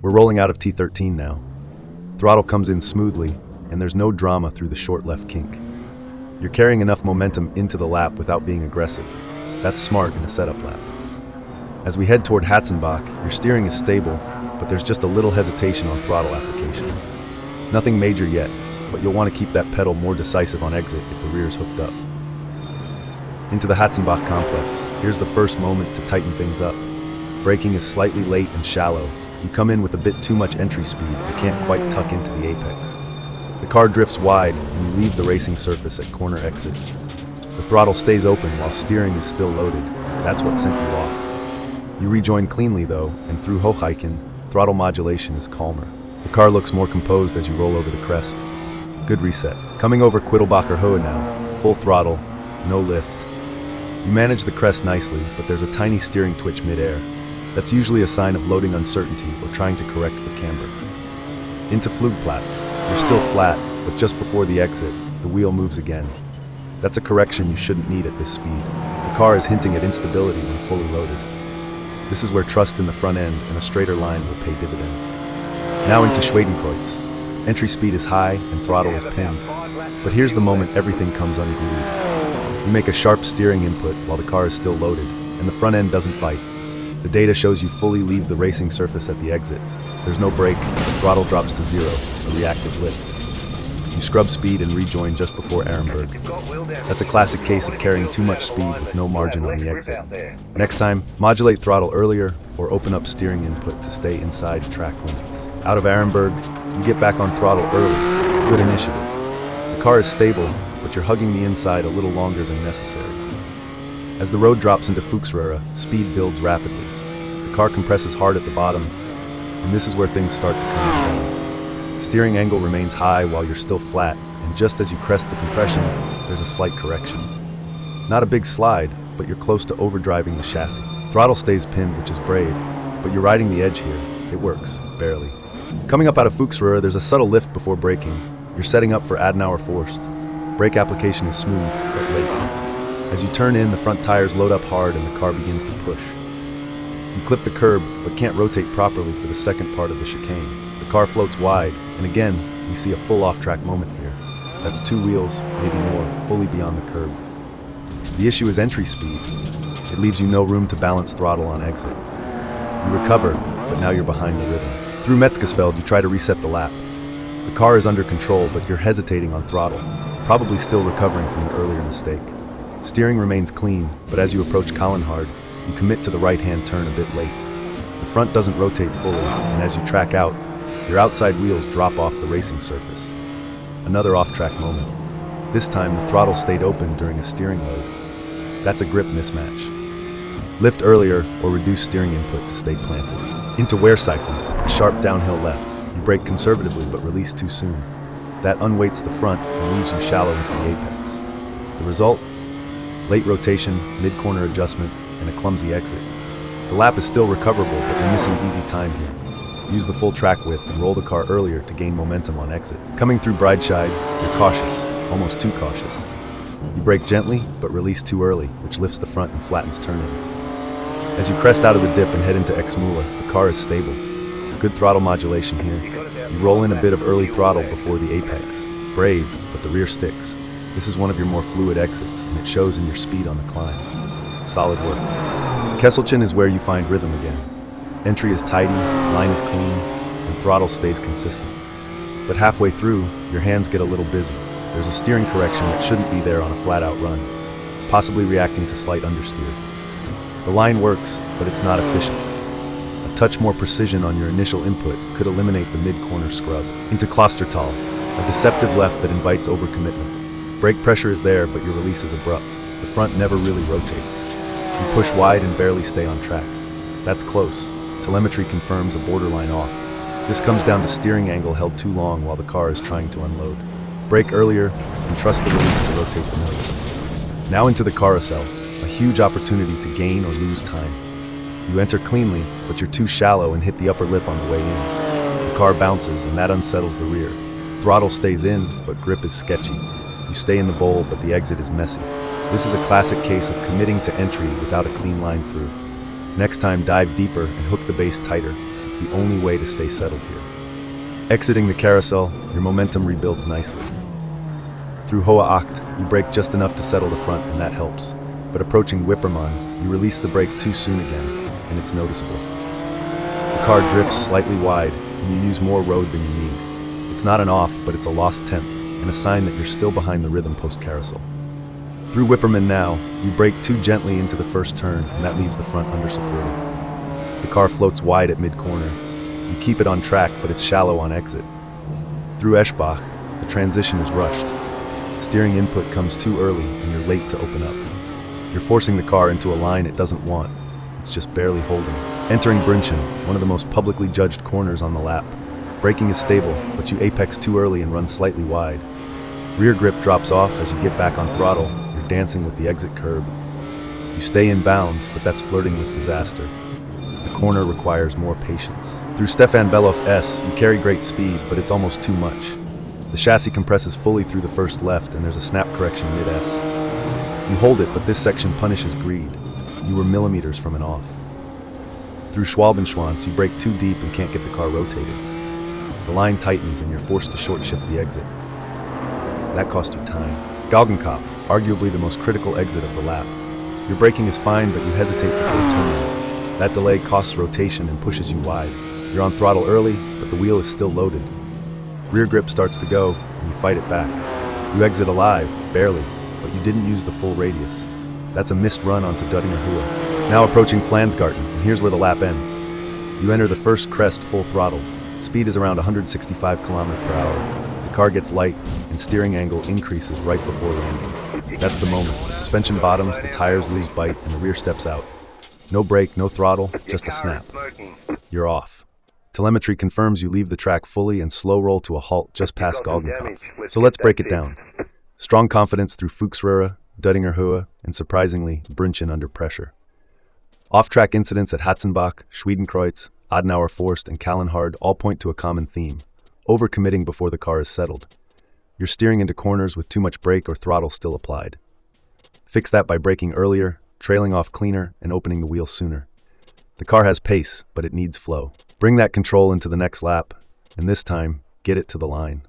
We're rolling out of T13 now. Throttle comes in smoothly, and there's no drama through the short left kink. You're carrying enough momentum into the lap without being aggressive. That's smart in a setup lap. As we head toward Hatzenbach, your steering is stable, but there's just a little hesitation on throttle application. Nothing major yet, but you'll want to keep that pedal more decisive on exit if the rear's hooked up. Into the Hatzenbach complex, here's the first moment to tighten things up. Braking is slightly late and shallow. You come in with a bit too much entry speed and can't quite tuck into the apex. The car drifts wide and you leave the racing surface at corner exit. The throttle stays open while steering is still loaded. That's what sent you off. You rejoin cleanly though, and through Hochhiken, throttle modulation is calmer. The car looks more composed as you roll over the crest. Good reset. Coming over Quiddelbacher Höhe now, full throttle, no lift. You manage the crest nicely, but there's a tiny steering twitch mid-air. That's usually a sign of loading uncertainty or trying to correct for camber. Into Flugplatz. You're still flat, but just before the exit, the wheel moves again. That's a correction you shouldn't need at this speed. The car is hinting at instability when fully loaded. This is where trust in the front end and a straighter line will pay dividends. Now into Schwedenkreuz. Entry speed is high and throttle is pinned. But here's the moment everything comes unglued. You make a sharp steering input while the car is still loaded, and the front end doesn't bite. The data shows you fully leave the racing surface at the exit. There's no brake, the throttle drops to zero, a reactive lift. You scrub speed and rejoin just before Ehrenberg. That's a classic case of carrying too much speed with no margin on the exit. Next time, modulate throttle earlier or open up steering input to stay inside track limits. Out of Ehrenberg, you get back on throttle early. Good initiative. The car is stable, but you're hugging the inside a little longer than necessary. As the road drops into Fuchsröhre, speed builds rapidly. The car compresses hard at the bottom, and this is where things start to come down. Steering angle remains high while you're still flat, and just as you crest the compression, there's a slight correction. Not a big slide, but you're close to overdriving the chassis. Throttle stays pinned, which is brave, but you're riding the edge here. It works, barely. Coming up out of Fuchsröhre, there's a subtle lift before braking. You're setting up for Adenauer Forst. Brake application is smooth, but late. As you turn in, the front tires load up hard and the car begins to push. You clip the curb, but can't rotate properly for the second part of the chicane. The car floats wide, and again, we see a full off-track moment here. That's two wheels, maybe more, fully beyond the curb. The issue is entry speed. It leaves you no room to balance throttle on exit. You recover, but now you're behind the rhythm. Through Metzgesfeld, you try to reset the lap. The car is under control, but you're hesitating on throttle, probably still recovering from the earlier mistake. Steering remains clean, but as you approach Kallenhard, you commit to the right-hand turn a bit late. The front doesn't rotate fully, and as you track out, your outside wheels drop off the racing surface. Another off-track moment. This time, the throttle stayed open during a steering load. That's a grip mismatch. Lift earlier or reduce steering input to stay planted. Into Wehrsifen, a sharp downhill left. You brake conservatively but release too soon. That unweights the front and leaves you shallow into the apex. The result? Late rotation, mid-corner adjustment, and a clumsy exit. The lap is still recoverable, but you're missing easy time here. Use the full track width and roll the car earlier to gain momentum on exit. Coming through Breitscheid, you're cautious, almost too cautious. You brake gently, but release too early, which lifts the front and flattens turning. As you crest out of the dip and head into Exmüller, the car is stable. Good throttle modulation here. You roll in a bit of early throttle before the apex. Brave, but the rear sticks. This is one of your more fluid exits, and it shows in your speed on the climb. Solid work. Kesselchen is where you find rhythm again. Entry is tidy, line is clean, and throttle stays consistent. But halfway through, your hands get a little busy. There's a steering correction that shouldn't be there on a flat-out run, possibly reacting to slight understeer. The line works, but it's not efficient. A touch more precision on your initial input could eliminate the mid-corner scrub. Into Klostertal, a deceptive left that invites overcommitment. Brake pressure is there, but your release is abrupt. The front never really rotates. You push wide and barely stay on track. That's close. Telemetry confirms a borderline off. This comes down to steering angle held too long while the car is trying to unload. Brake earlier and trust the release to rotate the nose. Now into the carousel, a huge opportunity to gain or lose time. You enter cleanly, but you're too shallow and hit the upper lip on the way in. The car bounces and that unsettles the rear. Throttle stays in, but grip is sketchy. You stay in the bowl, but the exit is messy. This is a classic case of committing to entry without a clean line through. Next time, dive deeper and hook the base tighter. It's the only way to stay settled here. Exiting the carousel, your momentum rebuilds nicely. Through Hoa Acht, you brake just enough to settle the front, and that helps. But approaching Wipperman, you release the brake too soon again, and it's noticeable. The car drifts slightly wide, and you use more road than you need. It's not an off, but it's a lost tenth, and a sign that you're still behind the rhythm post-carousel. Through Wipperman now, you brake too gently into the first turn, and that leaves the front undersupported. The car floats wide at mid-corner. You keep it on track, but it's shallow on exit. Through Eschbach, the transition is rushed. Steering input comes too early, and you're late to open up. You're forcing the car into a line it doesn't want. It's just barely holding. Entering Brünchen, one of the most publicly judged corners on the lap. Braking is stable, but you apex too early and run slightly wide. Rear grip drops off as you get back on throttle. You're dancing with the exit curb. You stay in bounds, but that's flirting with disaster. The corner requires more patience. Through Stefan Beloff S, you carry great speed, but it's almost too much. The chassis compresses fully through the first left, and there's a snap correction mid-S. You hold it, but this section punishes greed. You were millimeters from an off. Through Schwalbenschwanz, you brake too deep and can't get the car rotated. The line tightens, and you're forced to short shift the exit. That cost you time. Galgenkopf, arguably the most critical exit of the lap. Your braking is fine, but you hesitate before turning. That delay costs rotation and pushes you wide. You're on throttle early, but the wheel is still loaded. Rear grip starts to go, and you fight it back. You exit alive, barely, but you didn't use the full radius. That's a missed run onto Döttinger Höhe. Now approaching Flansgarten, and here's where the lap ends. You enter the first crest full throttle. Speed is around 165 km per hour. The car gets light, and steering angle increases right before landing. That's the moment. The suspension bottoms, the tires lose bite, and the rear steps out. No brake, no throttle, just a snap. You're off. Telemetry confirms you leave the track fully and slow roll to a halt just past Galgenkopf. So let's break it down. Strong confidence through Fuchsröhre, Döttinger Höhe, and surprisingly, Brünchen under pressure. Off-track incidents at Hatzenbach, Schwedenkreuz, Adenauer Forst, and Kallenhard all point to a common theme: overcommitting before the car is settled. You're steering into corners with too much brake or throttle still applied. Fix that by braking earlier, trailing off cleaner, and opening the wheel sooner. The car has pace, but it needs flow. Bring that control into the next lap, and this time, get it to the line.